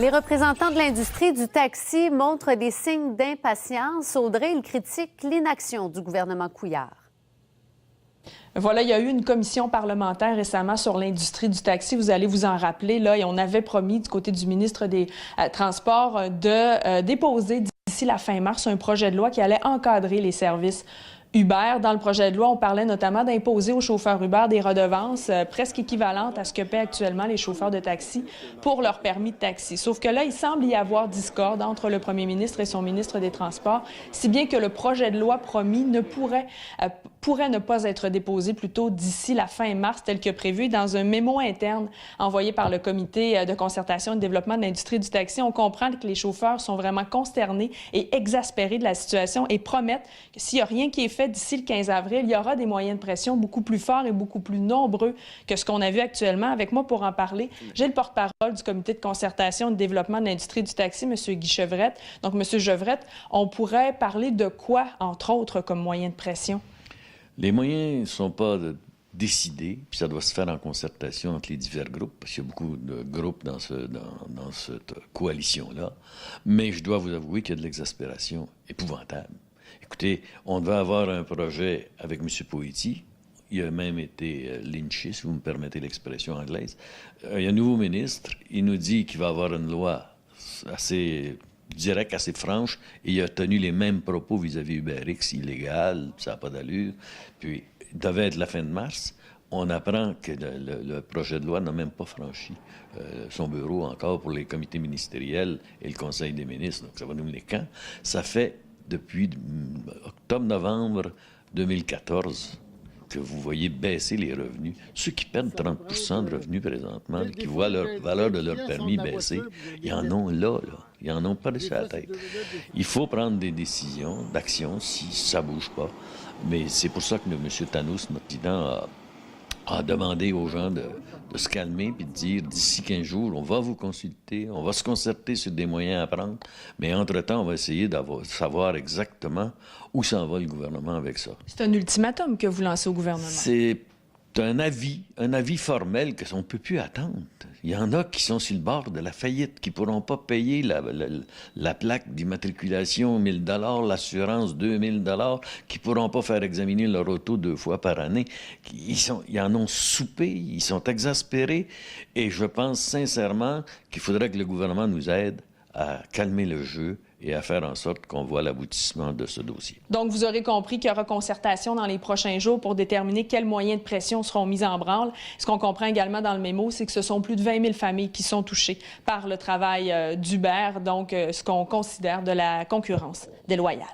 Les représentants de l'industrie du taxi montrent des signes d'impatience. Audrey, ils critiquent l'inaction du gouvernement Couillard. Voilà, il y a eu une commission parlementaire récemment sur l'industrie du taxi. Vous allez vous en rappeler, là, et on avait promis du côté du ministre des Transports de déposer d'ici la fin mars un projet de loi qui allait encadrer les services Uber. Dans le projet de loi, on parlait notamment d'imposer aux chauffeurs Uber des redevances presque équivalentes à ce que paient actuellement les chauffeurs de taxi pour leur permis de taxi. Sauf que là, il semble y avoir discorde entre le premier ministre et son ministre des Transports, si bien que le projet de loi promis pourrait ne pas être déposé plus tôt d'ici la fin mars, tel que prévu. Dans un mémo interne envoyé par le Comité de concertation et de développement de l'industrie du taxi, on comprend que les chauffeurs sont vraiment consternés et exaspérés de la situation et promettent que s'il n'y a rien qui est fait d'ici le 15 avril, il y aura des moyens de pression beaucoup plus forts et beaucoup plus nombreux que ce qu'on a vu actuellement. Avec moi pour en parler, j'ai le porte-parole du Comité de concertation et de développement de l'industrie du taxi, M. Guy Chevrette. Donc, M. Chevrette, on pourrait parler de quoi, entre autres, comme moyen de pression? Les moyens ne sont pas décidés, puis ça doit se faire en concertation entre les divers groupes, parce qu'il y a beaucoup de groupes dans cette coalition-là. Mais je dois vous avouer qu'il y a de l'exaspération épouvantable. Écoutez, on devait avoir un projet avec M. Poitier. Il a même été lynché, si vous me permettez l'expression anglaise. Il y a un nouveau ministre. Il nous dit qu'il va avoir une loi assez directe, assez franche, et il a tenu les mêmes propos vis-à-vis UberX, illégal, ça n'a pas d'allure. Puis, il devait être la fin de mars. On apprend que le projet de loi n'a même pas franchi son bureau encore pour les comités ministériels et le Conseil des ministres. Donc, ça va nous mener quand? Ça fait depuis octobre-novembre 2014 que vous voyez baisser les revenus. Ceux qui perdent 30 de revenus présentement, qui voient leur valeur de leur permis baisser, ils en ont là. Ils en ont pas dessus la tête. Il faut prendre des décisions d'action si ça bouge pas. Mais c'est pour ça que M. Tannous, notre président, a demandé aux gens de se calmer et de dire d'ici 15 jours, on va vous consulter, on va se concerter sur des moyens à prendre, mais entre-temps, on va essayer de savoir exactement où s'en va le gouvernement avec ça. C'est un ultimatum que vous lancez au gouvernement. C'est un avis formel qu'on ne peut plus attendre. Il y en a qui sont sur le bord de la faillite, qui ne pourront pas payer la plaque d'immatriculation 1 000 $, l'assurance 2 000 $, qui ne pourront pas faire examiner leur auto 2 fois par année. Ils en ont soupé, ils sont exaspérés, et je pense sincèrement qu'il faudrait que le gouvernement nous aide à calmer le jeu et à faire en sorte qu'on voit l'aboutissement de ce dossier. Donc, vous aurez compris qu'il y aura concertation dans les prochains jours pour déterminer quels moyens de pression seront mis en branle. Ce qu'on comprend également dans le mémo, c'est que ce sont plus de 20 000 familles qui sont touchées par le travail d'Uber, donc ce qu'on considère de la concurrence déloyale.